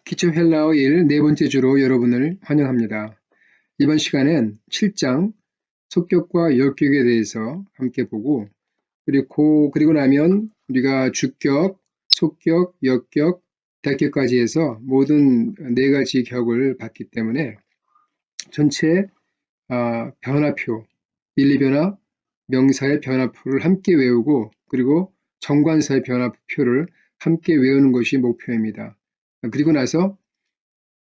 기초 헬라어 1 네 번째 주로 여러분을 환영합니다. 이번 시간엔 7장 속격과 역격에 대해서 함께 보고 그리고 나면 우리가 주격, 속격, 역격, 대격까지 해서 모든 네 가지 격을 봤기 때문에 전체 변화표, 1, 2변화, 명사의 변화표를 함께 외우고 그리고 정관사의 변화표를 함께 외우는 것이 목표입니다. 그리고 나서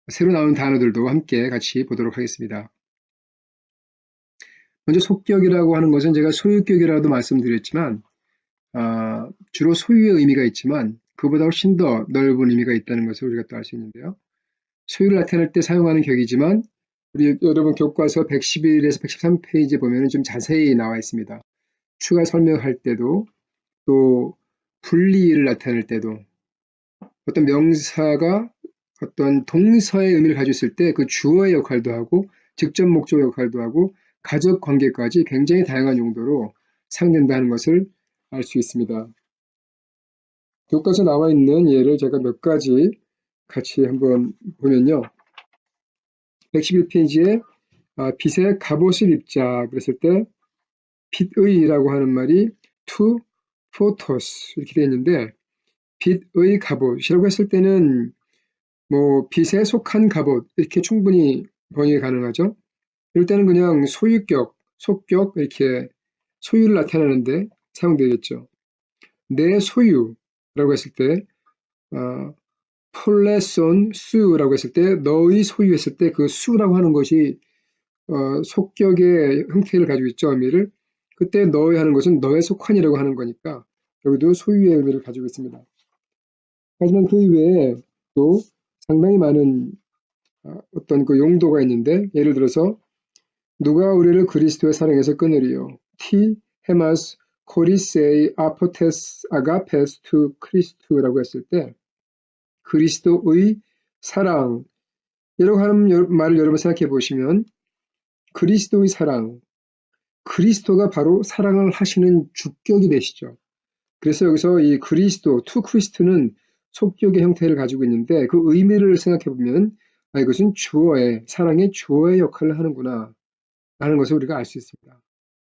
새로 나오는 단어들도 함께 같이 보도록 하겠습니다. 먼저 속격이라고 하는 것은 제가 소유격이라고도 말씀드렸지만 주로 소유의 의미가 있지만 그보다 훨씬 더 넓은 의미가 있다는 것을 우리가 또 알 수 있는데요. 소유를 나타낼 때 사용하는 격이지만 우리 여러분 교과서 111에서 113페이지에 보면 좀 자세히 나와 있습니다. 추가 설명할 때도 또 분리를 나타낼 때도 어떤 명사가 어떤 동사의 의미를 가지고 있을 때 그 주어의 역할도 하고 직접 목적 역할도 하고 가족 관계까지 굉장히 다양한 용도로 사용된다는 것을 알 수 있습니다. 교과서에 나와 있는 예를 제가 몇 가지 같이 한번 보면요. 111페이지에 빛의 갑옷을 입자 그랬을 때 빛의라고 하는 말이 to photos 이렇게 되어 있는데 빛의 갑옷이라고 했을 때는 뭐 빛에 속한 갑옷 이렇게 충분히 번역이 가능하죠. 이럴 때는 그냥 소유격, 속격 이렇게 소유를 나타내는데 사용되겠죠. 내 소유라고 했을 때 폴레손 수라고 했을 때 너의 소유했을 때 그 수라고 하는 것이 속격의 형태를 가지고 있죠. 의미를. 그때 너의 하는 것은 너의 속한이라고 하는 거니까 여기도 소유의 의미를 가지고 있습니다. 하지만 그 이외에 또 상당히 많은 어떤 그 용도가 있는데 예를 들어서 누가 우리를 그리스도의 사랑에서 끊으리요. 티 헤마스 코리세이 아포테스 아가페스 투 크리스투라고 했을 때 그리스도의 사랑 이라고 하는 말을 여러분 생각해 보시면 그리스도의 사랑 그리스도가 바로 사랑을 하시는 주격이 되시죠. 그래서 여기서 이 그리스도 투 크리스트는 속격의 형태를 가지고 있는데 그 의미를 생각해 보면 이것은 주어의 사랑의 주어의 역할을 하는구나 라는 것을 우리가 알 수 있습니다.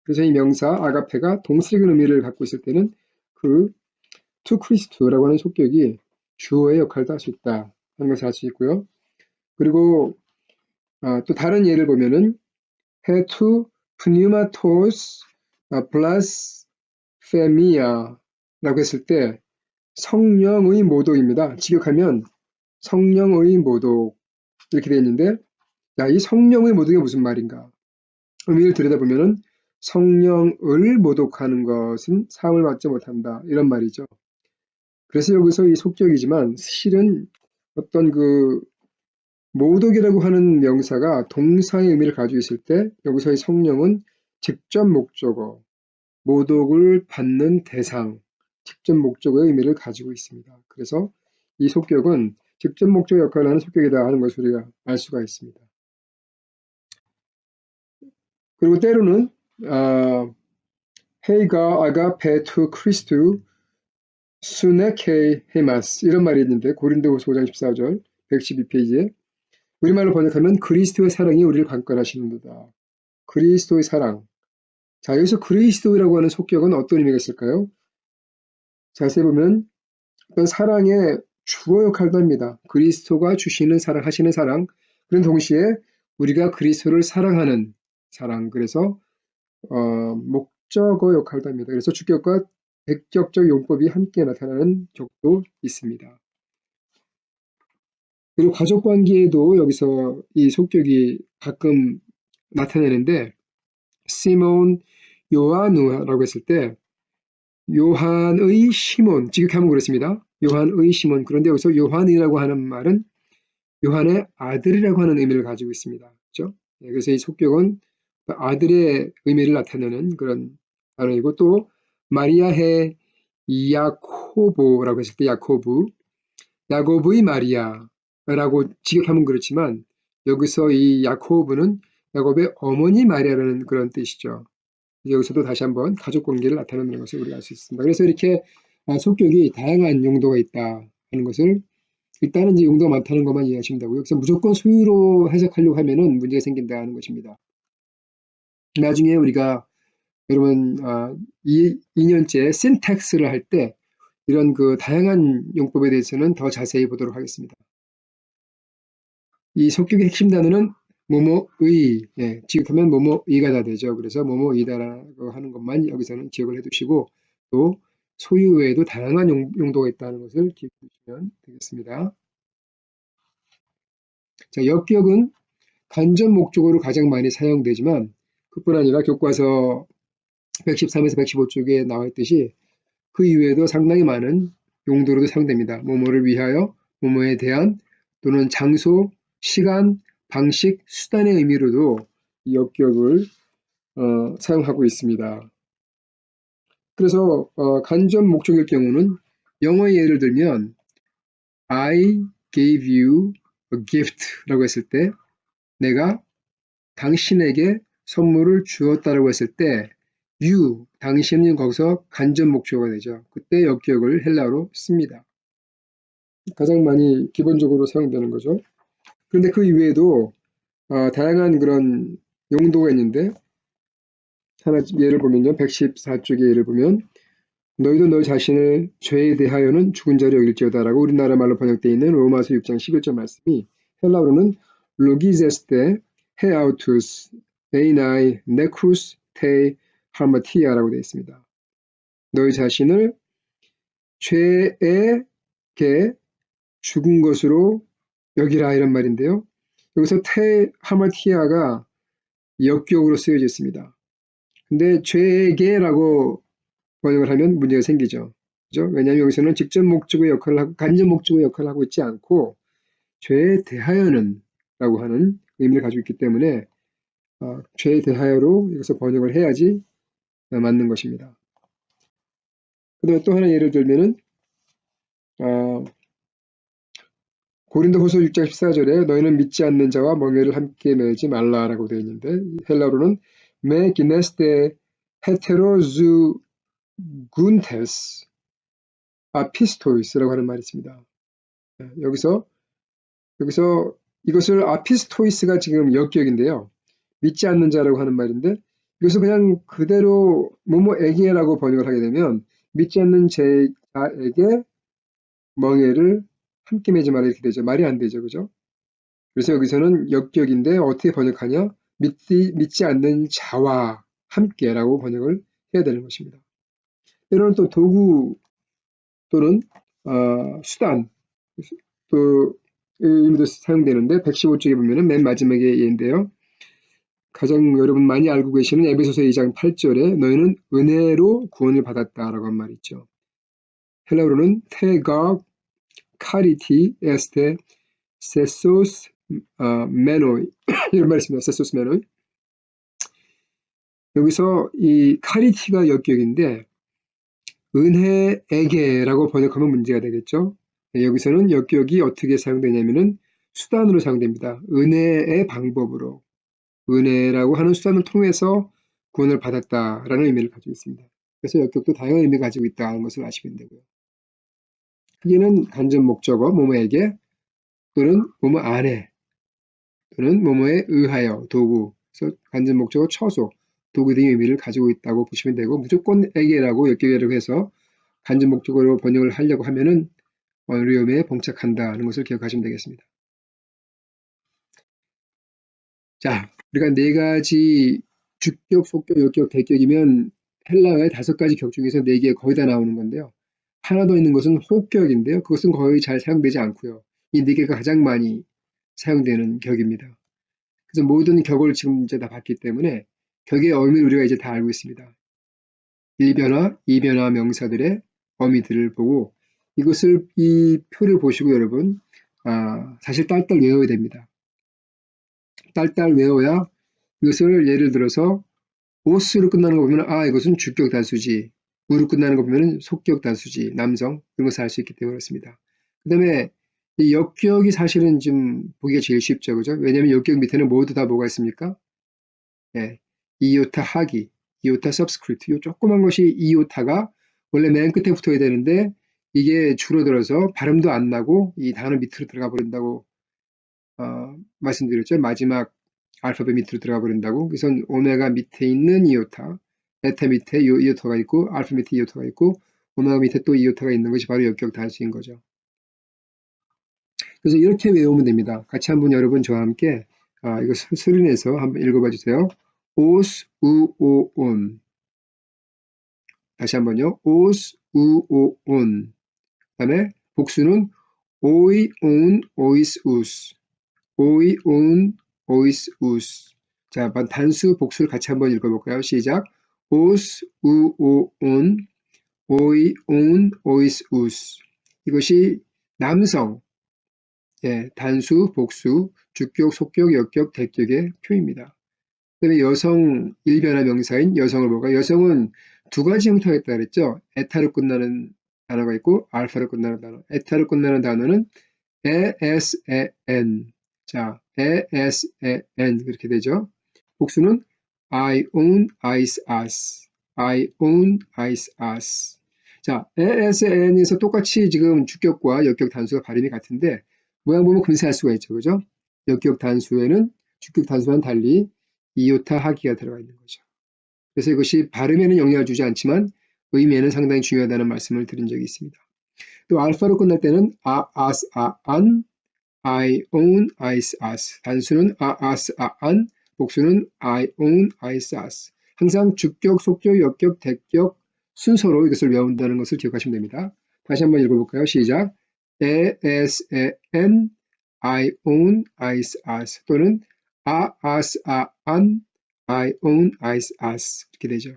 그래서 이 명사 아가페가 동사적인 의미를 갖고 있을 때는 그 투 크리스트라고 하는 속격이 주어의 역할도 할 수 있다 하는 것을 알 수 있고요. 그리고 또 다른 예를 보면은 헤투 프뉴마토스 블라스페미아라고 했을 때 성령의 모독입니다. 직역하면 성령의 모독 이렇게 되어 있는데 이 성령의 모독이 무슨 말인가? 의미를 들여다보면 성령을 모독하는 것은 사함을 받지 못한다 이런 말이죠. 그래서 여기서 이 속격이지만 실은 어떤 그 모독이라고 하는 명사가 동사의 의미를 가지고 있을 때 여기서의 성령은 직접 목적어, 모독을 받는 대상, 직접 목적어의 의미를 가지고 있습니다. 그래서 이 속격은 직접 목적 역할을 하는 속격이다 하는 것을 우리가 알 수가 있습니다. 그리고 때로는 헤이가 아가페 투 크리스투 수네케 헤마스 이런 말이 있는데 고린도후서 5장 14절 112페이지에 우리말로 번역하면 그리스도의 사랑이 우리를 강권하시는도다. 그리스도의 사랑. 자, 여기서 그리스도라고 하는 속격은 어떤 의미가 있을까요? 자세히 보면 어떤 사랑의 주어 역할도 합니다. 그리스도가 주시는 사랑, 하시는 사랑. 그런 동시에 우리가 그리스도를 사랑하는 사랑. 그래서 목적어 역할도 합니다. 그래서 주격과 백격적 용법이 함께 나타나는 격도 있습니다. 그리고 가족 관계에도 여기서 이 속격이 가끔 나타내는데 시몬 요한우라고 했을 때 요한의 시몬 직역하면 그렇습니다. 요한의 시몬 그런데 여기서 요한이라고 하는 말은 요한의 아들이라고 하는 의미를 가지고 있습니다. 그렇죠? 그래서 이 속격은 아들의 의미를 나타내는 그런 단어이고 또 마리아의 야코보라고 했을 때 야고브의 마리아라고 직역하면 그렇지만 여기서 이 야코브는 야곱의 어머니 마리아라는 그런 뜻이죠. 여기서도 다시 한번 가족 관계를 나타내는 것을 우리가 알 수 있습니다. 그래서 이렇게 속격이 다양한 용도가 있다 하는 것을 일단은 이제 용도가 많다는 것만 이해하시면 되고요. 그래서 무조건 소유로 해석하려고 하면은 문제가 생긴다는 것입니다. 나중에 우리가 여러분 2년째 신텍스를 할 때 이런 그 다양한 용법에 대해서는 더 자세히 보도록 하겠습니다. 이 속격의 핵심 단어는 뭐뭐의, 예, 지급하면 뭐뭐의가 다 되죠. 그래서 뭐뭐이다라고 하는 것만 여기서는 기억을 해두시고 또 소유 외에도 다양한 용도가 있다는 것을 기억해 주시면 되겠습니다. 자, 역격은 간접 목적으로 가장 많이 사용되지만 그뿐 아니라 교과서 113에서 115쪽에 나와 있듯이 그 이외에도 상당히 많은 용도로도 사용됩니다. 뭐뭐를 위하여, 뭐뭐에 대한 또는 장소, 시간, 방식, 수단의 의미로도 이 역격을 사용하고 있습니다. 그래서 간접 목적일 경우는 영어의 예를 들면 I gave you a gift라고 했을 때 내가 당신에게 선물을 주었다라고 했을 때 you, 당신은 거기서 간접 목적어가 되죠. 그때 역격을 헬라어로 씁니다. 가장 많이 기본적으로 사용되는 거죠. 그런데 그 이외에도 다양한 그런 용도가 있는데 하나 예를 보면요. 114쪽의 예를 보면 너희도 너 자신을 죄에 대하여는 죽은 자로 여길지어다라고 우리나라 말로 번역되어 있는 로마서 6장 11절 말씀이 헬라어로는 로기제스테 헤아우투스 에이나이 네크루스 테 하마티아라고 되어 있습니다. 너희 자신을 죄에게 죽은 것으로 여기라 이런 말인데요. 여기서 테 하마티아가 역격으로 쓰여져 있습니다. 근데 죄에게라고 번역을 하면 문제가 생기죠. 그죠? 왜냐하면 여기서는 직접 목적의 역할을 하고 간접 목적의 역할을 하고 있지 않고 죄에 대하여는 라고 하는 의미를 가지고 있기 때문에 죄에 대하여로 여기서 번역을 해야지 맞는 것입니다. 그 다음에 또 하나 예를 들면은 고린도후서 6장 14절에 너희는 믿지 않는 자와 멍에를 함께 매지 말라라고 되어 있는데 헬라어로는 메 기네스테 헤테로즈 군테스 아피스토이스라고 하는 말이 있습니다. 여기서 이것을 아피스토이스가 지금 역격인데요. 믿지 않는 자라고 하는 말인데 이것을 그냥 그대로 뭐뭐에게라고 번역을 하게 되면 믿지 않는 자에게 멍에를 함께 매지 마라 이렇게 되죠. 말이 안 되죠. 그죠? 그래서 여기서는 역격인데 어떻게 번역하냐? 믿지 않는 자와 함께라고 번역을 해야 되는 것입니다. 때로는 또 도구 또는 수단 또 의미도 사용되는데 115쪽에 보면은 맨 마지막에 예인데요. 가장 여러분 많이 알고 계시는 에베소서 2장 8절에 너희는 은혜로 구원을 받았다라고 한 말이 있죠. 헬라어로는 테가 카리티 에스테 세소스 메노이 이런 말이 있습니다. 세소스 메노이. 여기서 이 카리티가 역격인데 은혜에게라고 번역하면 문제가 되겠죠. 여기서는 역격이 어떻게 사용되냐면은 수단으로 사용됩니다. 은혜의 방법으로 은혜라고 하는 수단을 통해서 구원을 받았다라는 의미를 가지고 있습니다. 그래서 역격도 다양한 의미를 가지고 있다는 것을 아시면 되고요. 크게는 간접 목적어 뭐뭐에게 또는 뭐뭐 안에 또는 뭐뭐에 의하여 도구 그래서 간접 목적어 처소 도구 등의 의미를 가지고 있다고 보시면 되고 무조건에게라고 역격이라고 해서 간접 목적어로 번역을 하려고 하면은 어려움에 봉착한다는 것을 기억하시면 되겠습니다. 자, 우리가 네 가지 주격, 속격, 역격, 대격이면 헬라어의 5가지 격 중에서 4개 거의 다 나오는 건데요. 하나 더 있는 것은 호격인데요. 그것은 거의 잘 사용되지 않고요. 이 4개가 가장 많이 사용되는 격입니다. 그래서 모든 격을 지금 이제 다 봤기 때문에 격의 의미를 우리가 이제 다 알고 있습니다. 1변화, 2변화 명사들의 어미들을 보고 이 표를 보시고 여러분 사실 딸딸 외워야 됩니다. 딸딸 외워야 이것을 예를 들어서 오스로 끝나는 거 보면 이것은 주격 단수지 우로 끝나는 거 보면 속격 단수지 남성 그런 것을 알 수 있기 때문에 그렇습니다. 그 다음에 이 역격이 사실은 좀 보기가 제일 쉽죠. 그죠? 왜냐하면 역격 밑에는 모두 다 뭐가 있습니까? 네, 이오타 하기, 이오타 서브스크립트 이 조그만 것이 이오타가 원래 맨 끝에 붙어야 되는데 이게 줄어들어서 발음도 안 나고 이 단어 밑으로 들어가 버린다고 말씀드렸죠. 마지막 알파벳 밑으로 들어가 버린다고. 그래서 오메가 밑에 있는 이오타, 베타 밑에 이오타가 있고 알파 밑에 이오타가 있고 오메가 밑에 또 이오타가 있는 것이 바로 역격 단수인 거죠. 그래서 이렇게 외우면 됩니다. 같이 한번 여러분 저와 함께 이거 소리 내서 한번 읽어봐 주세요. 오스, 우, 오, 온. 다시 한번요. 오스, 우, 오, 온. 그 다음에 복수는 오이, 온, 오이스, 우스. 오이, 온, 오이스, 우스. 자, 단수, 복수를 같이 한번 읽어볼까요? 시작. 오스, 우, 오, 온. 오이, 온, 오이스, 우스. 이것이 남성, 단수, 복수, 주격, 속격, 역격, 대격의 표입니다. 그다음에 여성 일변화 명사인 여성을 볼까요? 여성은 두 가지 형태가 있다 그랬죠. 에타로 끝나는 단어가 있고 알파로 끝나는 단어. 에타로 끝나는 단어는 ESEN. 자, ESEN 그렇게 되죠. 복수는 I own, I's, us. I own, I's, us. 자, ESEN에서 똑같이 지금 주격과 역격 단수가 발음이 같은데 모양 보면 금세 알 수가 있죠. 그죠? 역격 단수에는 주격 단수와는 달리 이오타 하기가 들어가 있는 거죠. 그래서 이것이 발음에는 영향을 주지 않지만 의미에는 상당히 중요하다는 말씀을 드린 적이 있습니다. 또 알파로 끝날 때는 as, an, I own, I's, us. 단수는 as, an, 복수는 I own, I's, us. 항상 주격, 속격, 역격, 대격 순서로 이것을 외운다는 것을 기억하시면 됩니다. 다시 한번 읽어볼까요? 시작. as, an, I own, I's, us. 또는 as, an, I own, I's, us. 이렇게 되죠.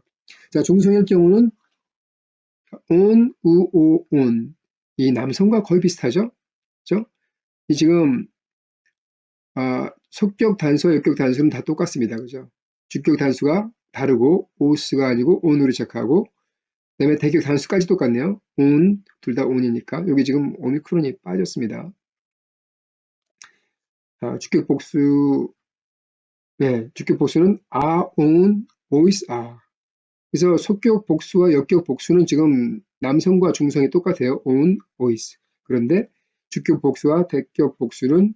자, 중성일 경우는 on, u, o, on. 이 남성과 거의 비슷하죠? 그죠? 이 지금 속격 단수와 역격 단수는 다 똑같습니다. 그죠? 주격 단수가 다르고 오스가 아니고 on으로 시작하고 그다음에 대격 단수까지 똑같네요. on, 둘 다 on이니까 여기 지금 오미크론이 빠졌습니다. 주격 복수, 주격 복수는 are, on, always are. 그래서 속격 복수와 역격 복수는 지금 남성과 중성이 똑같아요. on, always. 그런데 주격 복수와 대격 복수는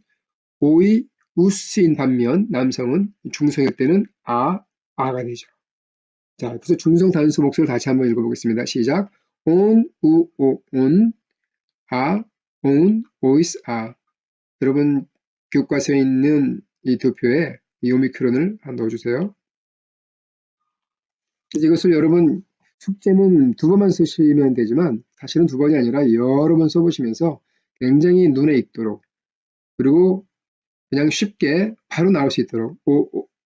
오이, 우스인 반면 남성은 중성일 때는 아가 되죠. 자, 그래서 중성 단수 목소리를 다시 한번 읽어보겠습니다. 시작. on, u, o, on, on, always, 여러분 교과서에 있는 이 두 표에 이 오미크론을 넣어주세요. 이것을 여러분 숙제는 두 번만 쓰시면 되지만 사실은 두 번이 아니라 여러 번 써보시면서 굉장히 눈에 익도록 그리고 그냥 쉽게 바로 나올 수 있도록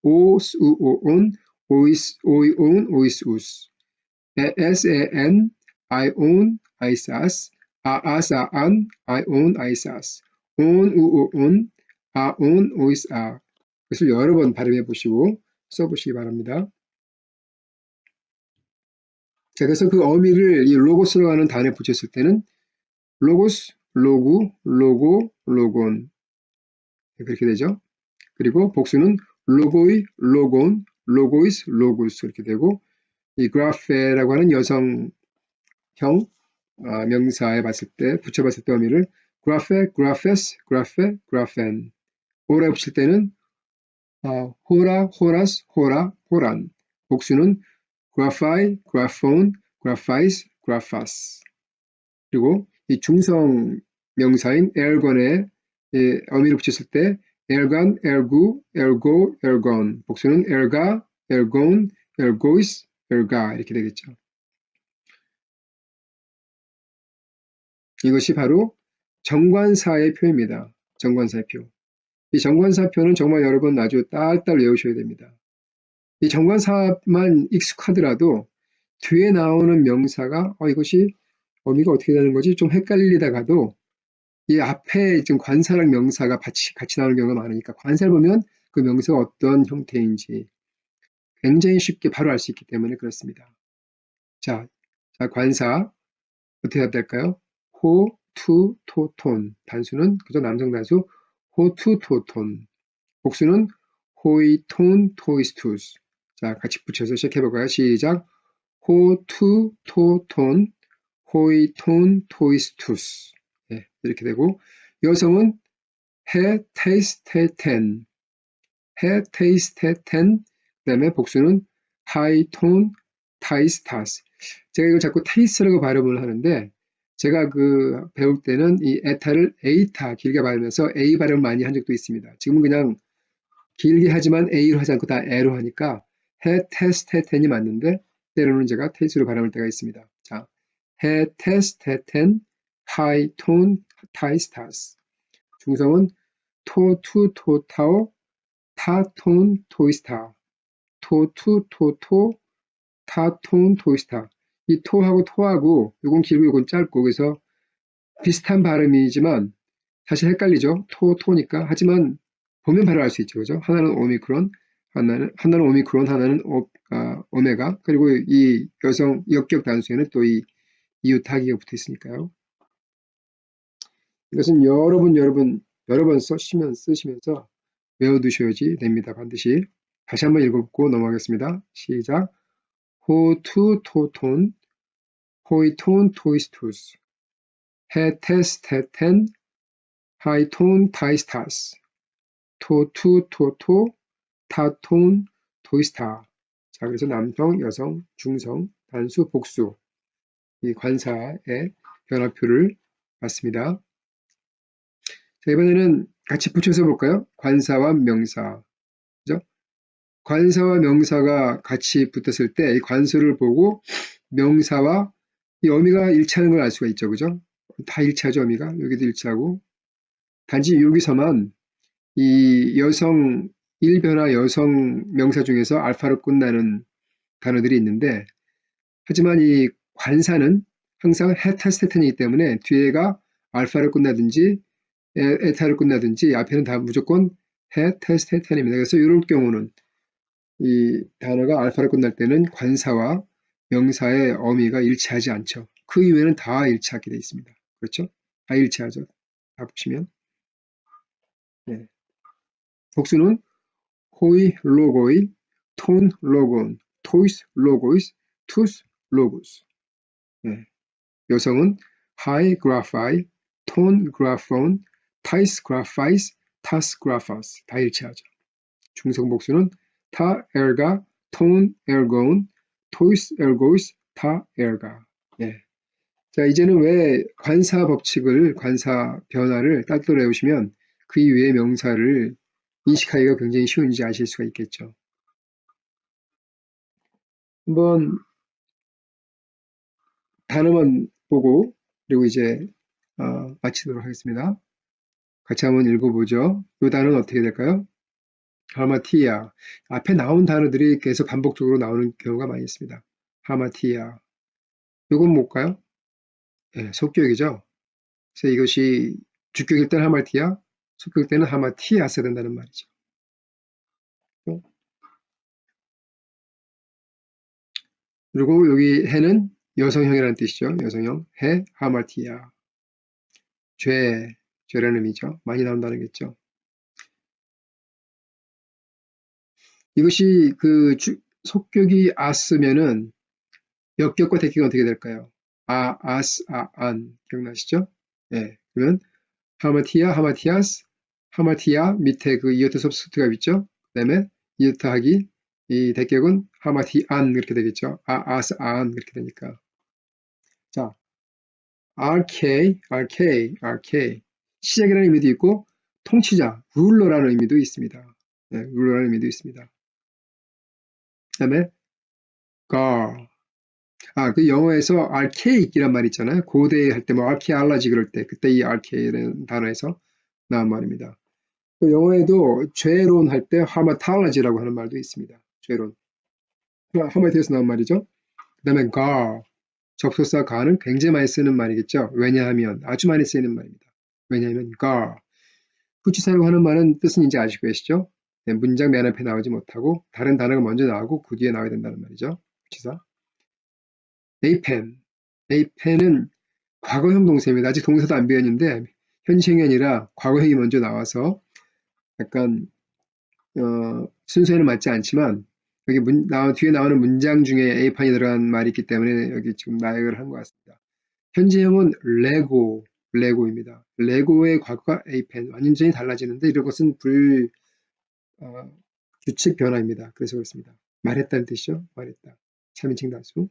오스, 온, 오이스, 오이, 온, 오이스, 우스 S, A, N, I own, I sas as, an, I own, I sas on, u, on, on, ois, 그것을 여러 번 발음해 보시고 써보시기 바랍니다. 자, 그래서 그 어미를 이 로고스로 하는 단어에 붙였을 때는 로고스, 로구, 로고, 로곤 그렇게 되죠. 그리고 복수는 로고이, 로곤, 로고이스, 로구스 이렇게 되고 이 그라페라고 하는 여성형 명사에 봤을 때 붙여봤을 때 어미를 그라페, 그라페스, 그라페, 그라펜 오라 붙일 때는 호라, 호라스, 호라, 호란 복수는 그라파이, 그라폰, 그라파이스, 그라파스 그리고 이 중성 명사인 엘건에 어미를 붙였을 때 엘간, 엘구, 엘고, 엘건 복수는 엘가, 엘곤, 엘고이스, 엘가 이렇게 되겠죠. 이것이 바로 정관사의 표입니다. 정관사의 표. 이 정관사표는 정말 여러분 아주 딸딸 외우셔야 됩니다. 이 정관사만 익숙하더라도 뒤에 나오는 명사가 이것이 어미가 어떻게 되는 거지? 좀 헷갈리다가도 이 앞에 지금 관사랑 명사가 같이 나오는 경우가 많으니까 관사를 보면 그 명사가 어떤 형태인지 굉장히 쉽게 바로 알 수 있기 때문에 그렇습니다. 자, 관사 어떻게 해야 될까요? 호, 투, 토, 톤. 단수는 그저 남성 단수 호, 투, 토, 톤. 복수는 호이, 톤, 토이스, 투스. 자, 같이 붙여서 시작해볼까요? 시작. 호, 투, 토, 톤. 호이톤 토이스투스. 예, 이렇게 되고 여성은 해 테이스테텐. 해 테이스테텐. 그다음에 복수는 하이톤 타이스타스. 제가 이걸 자꾸 테이스라고 발음을 하는데 제가 그 배울 때는 이 에타를 에이타 길게 발음해서 A 발음 많이 한 적도 있습니다. 지금은 그냥 길게 하지만 A로 하지 않고 다 E로 하니까 해 테스테텐이 맞는데 때로는 제가 테이스로 발음할 때가 있습니다. 자, 해 테스테텐 하이톤 타이스타스. 중성은 토투 토타오 타톤 토이스타. 토투 토토 타톤 토이스타. 이 토하고 토하고 요건 길고 요건 짧고 그래서 비슷한 발음이지만 사실 헷갈리죠. 토니까. 하지만 보면 바로 알 수 있죠. 그죠? 하나는 오미크론, 하나는 오미크론, 하나는 오메가. 그리고 이 여성 역격 단수에는 또 이 이유 타기가 붙어 있으니까요. 이것은 여러 번 쓰시면서 외워두셔야지 됩니다. 반드시. 다시 한번 읽어보고 넘어가겠습니다. 시작. 호투 토톤, 호이톤 토이스투스, 헤테스테텐, 하이톤 타이스타스, 토투 토토, 타톤 토이스타. 자, 그래서 남성, 여성, 중성, 단수, 복수. 이 관사의 변화표를 봤습니다. 자, 이번에는 같이 붙여서 볼까요? 관사와 명사. 그죠? 관사와 명사가 같이 붙었을 때 이 관수를 보고 명사와 이 어미가 일치하는 걸 알 수가 있죠. 그죠? 다 일치하죠, 어미가. 여기도 일치하고. 단지 여기서만 이 여성, 일변화 여성 명사 중에서 알파로 끝나는 단어들이 있는데, 하지만 이 관사는 항상 헤타스테텐이기 때문에 뒤에가 알파로 끝나든지 에타로 끝나든지 앞에는 다 무조건 헤타스테텐입니다. 그래서 이럴 경우는 이 단어가 알파로 끝날 때는 관사와 명사의 어미가 일치하지 않죠. 그 이외에는 다 일치하게 되어 있습니다. 그렇죠? 다 일치하죠. 다 보시면. 네. 복수는 호이 로고이, 톤 로곤, 토이스 로고이스, 투스 로고스. 네. 여성은 하이 그라파이, 톤 그라폰, 타이스 그라파이스, 타스 그라파스. 다 일치하죠. 중성 복수는 타 에르가, 톤 에르곤, 토이스 에르고이스, 타 에르가. 예. 자, 이제는 왜 관사 법칙을, 관사 변화를 따로 외우시면 그 이외의 명사를 인식하기가 굉장히 쉬운지 아실 수가 있겠죠. 한번 단어만 보고 그리고 이제 마치도록 하겠습니다. 같이 한번 읽어보죠. 이 단어는 어떻게 될까요? 하마티아. 앞에 나온 단어들이 계속 반복적으로 나오는 경우가 많이 있습니다. 하마티아. 이건 뭘까요? 네, 속격이죠. 그래서 이것이 주격일 때는 하마티아, 속격일 때는 하마티아 써야 된다는 말이죠. 그리고 여기 해는 여성형이라는 뜻이죠. 여성형. 해, 하마티아. 죄라는 의미죠. 많이 나온다는 거겠죠. 이것이 속격이 아스면은 역격과 대격은 어떻게 될까요? 아스, 안. 기억나시죠? 예. 그러면 하마티아, 하마티아스, 하마티아 밑에 그 이어트 섭스트가 있죠? 그 다음에 이어트 하기, 이 대격은 하마티안 그렇게 되겠죠? 아스, 안 그렇게 되니까. 자, RK. 시작이라는 의미도 있고, 통치자, 룰러라는 의미도 있습니다. 네, 룰러라는 의미도 있습니다. 그 다음에 gar. 그 영어에서 archaic이란 말 있잖아요. 고대 할 때 뭐 archaeology 그럴 때 그때 이 archaic라는 단어에서 나온 말입니다. 또 영어에도 죄론 할 때 hamartology라고 하는 말도 있습니다. 죄론. 하마티에서 나온 말이죠. 그 다음에 gar. 접속사 gar는 굉장히 많이 쓰는 말이겠죠. 왜냐하면 아주 많이 쓰이는 말입니다. 왜냐하면 gar. 후치사라고 하는 말은 뜻은 이제 아시고 계시죠? 네, 문장 맨 앞에 나오지 못하고 다른 단어가 먼저 나오고 그 뒤에 나와야 된다는 말이죠. 후치사. 에이펜은 과거형 동사입니다. 아직 동사도 안 배웠는데 현시형이 아니라 과거형이 먼저 나와서 약간 순서에는 맞지 않지만 여기 뒤에 나오는 문장 중에 A판이 들어간 말이 있기 때문에 여기 지금 나열을 한 것 같습니다. 현재형은 레고입니다. 레고의 과거가 apen, 완전히 달라지는데 이런 것은 규칙 변화입니다. 그래서 그렇습니다. 말했다는 뜻이죠. 말했다. 3인칭 단수.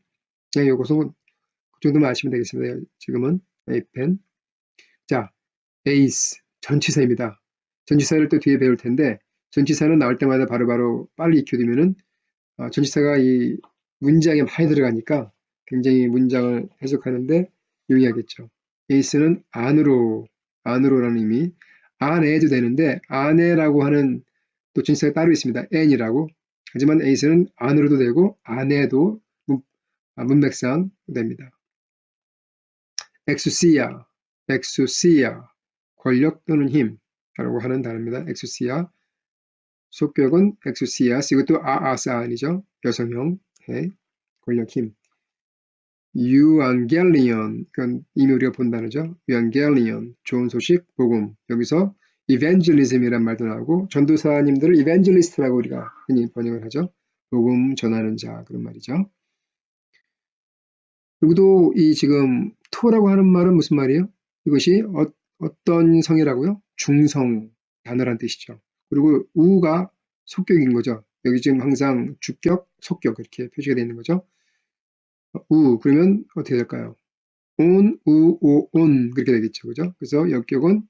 그냥 요것은 그 정도만 아시면 되겠습니다. 지금은 apen. 자, ace, 전치사입니다. 전치사를 또 뒤에 배울 텐데 전치사는 나올 때마다 바로바로 빨리 익혀두면은 전치사가 이 문장에 많이 들어가니까 굉장히 문장을 해석하는데 유리하겠죠. ace는 안으로라는 의미, 안에도 되는데 안에라고 하는 또 전치사가 따로 있습니다. n이라고. 하지만 ace는 안으로도 되고 안에도 문맥상 됩니다. exousia, 권력 또는 힘이라고 하는 단어입니다. exousia, 속격은 exousias, 이것도 아니죠. 여성형, 권력, 힘. euangelion, 그건 이미 우리가 본 단어죠. euangelion, 좋은 소식, 복음. 여기서 evangelism이란 말도 나오고 전도사님들을 evangelist라고 우리가 흔히 번역을 하죠. 복음 전하는 자, 그런 말이죠. 여기도 이 지금 토라고 하는 말은 무슨 말이에요? 이것이 어떤 성이라고요? 중성 단어란 뜻이죠. 그리고 우가 속격인 거죠. 여기 지금 항상 주격, 속격 이렇게 표시가 되어 있는 거죠. 그러면 어떻게 될까요? 온 그렇게 되겠죠. 그죠? 그래서 역격은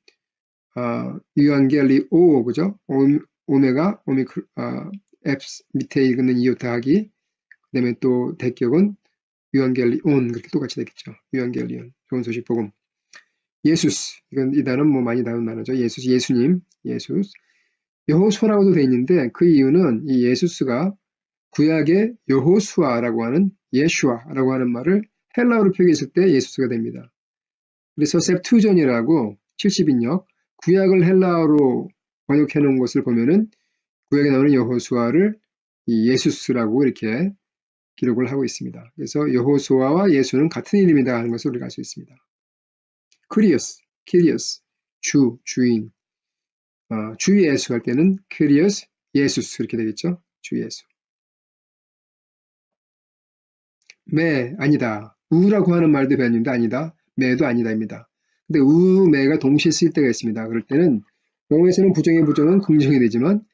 유안겔리오, 그죠? 오메가, 앱스 밑에 읽는 이오타 하기, 그 다음에 또 대격은 유안겔리온, 그렇게 똑같이 되겠죠. 유안겔리온, 좋은 소식 복음. 예수스, 이 단어는 뭐 많이 나오는 단어죠. 예수님, 예수스. 여호수아라고도 되어 있는데 그 이유는 이 예수스가 구약의 여호수아라고 하는 예슈아라고 하는 말을 헬라어로 표기했을 때 예수스가 됩니다. 그래서 셉투전이라고 70인역 구약을 헬라어로 번역해 놓은 것을 보면은 구약에 나오는 여호수아를 이 예수스라고 이렇게 기록을 하고 있습니다. 그래서 여호수아와 예수는 같은 이름이다 하는 것을 우리가 알 수 있습니다. 키리어스, 주인. 주 예수 할 때는 키리어스, 예수스 이렇게 되겠죠. 주 예수. 아니다. 우라고 하는 말도 배웠는데 아니다. 매도 아니다입니다. 근데 매가 동시에 쓰일 때가 있습니다. 그럴 때는 영어에서는 부정의 부정은 긍정이 되지만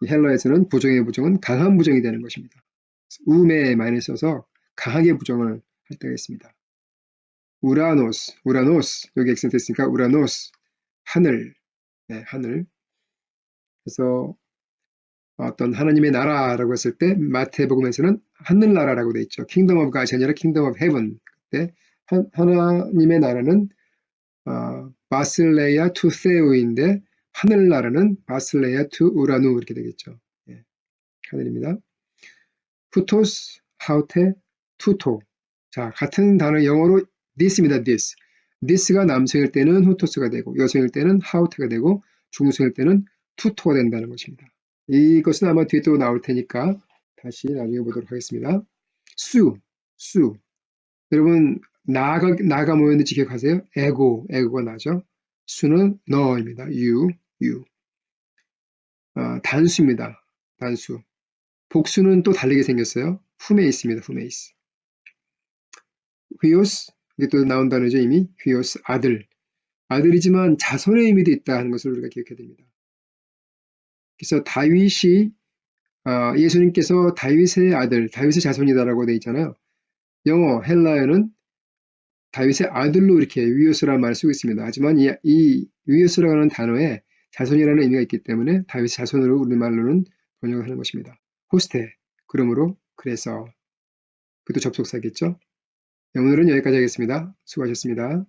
헬라에서는 부정의 부정은 강한 부정이 되는 것입니다. 매 많이 써서 강하게 부정을 할 때가 있습니다. 우라노스, 여기 액센트 있으니까 우라노스, 하늘, 하늘. 그래서 어떤 하나님의 나라라고 했을 때 마태복음에서는 하늘나라라고 되어 있죠. 킹덤 오브 갓이 아니라 킹덤 오브 헤븐. 그때 하나님의 나라는 바슬레야 투 세우인데 하늘나라는 바슬레야 투 우라누 이렇게 되겠죠. 하늘입니다. 후토스, 하우테, 투토. 자, 같은 단어 영어로 this입니다. this가 남성일 때는 후토스가 되고 여성일 때는 하우테가 되고 중성일 때는 투토가 된다는 것입니다. 이것은 아마 뒤에 또 나올 테니까 다시 나중에 보도록 하겠습니다. 수. 여러분 나가 뭐였는지 기억하세요? 에고가 나죠. 수는 너입니다. you. 단수입니다. 단수. 복수는 또 다르게 생겼어요. 후메이스입니다. 후메이스. 휘오스, 이게 또 나온 단어죠. 이미 휘오스, 아들이지만 자손의 의미도 있다 하는 것을 우리가 기억해야 됩니다. 그래서 다윗이 예수님께서 다윗의 아들, 다윗의 자손이다라고 되어 있잖아요. 영어, 헬라어는 다윗의 아들로 이렇게 위오스라는 말을 쓰고 있습니다. 하지만 이 위오스라고 하는 단어에 자손이라는 의미가 있기 때문에 다윗의 자손으로 우리말로는 번역을 하는 것입니다. 호스테, 그러므로, 그래서, 그것도 접속사겠죠. 오늘은 여기까지 하겠습니다. 수고하셨습니다.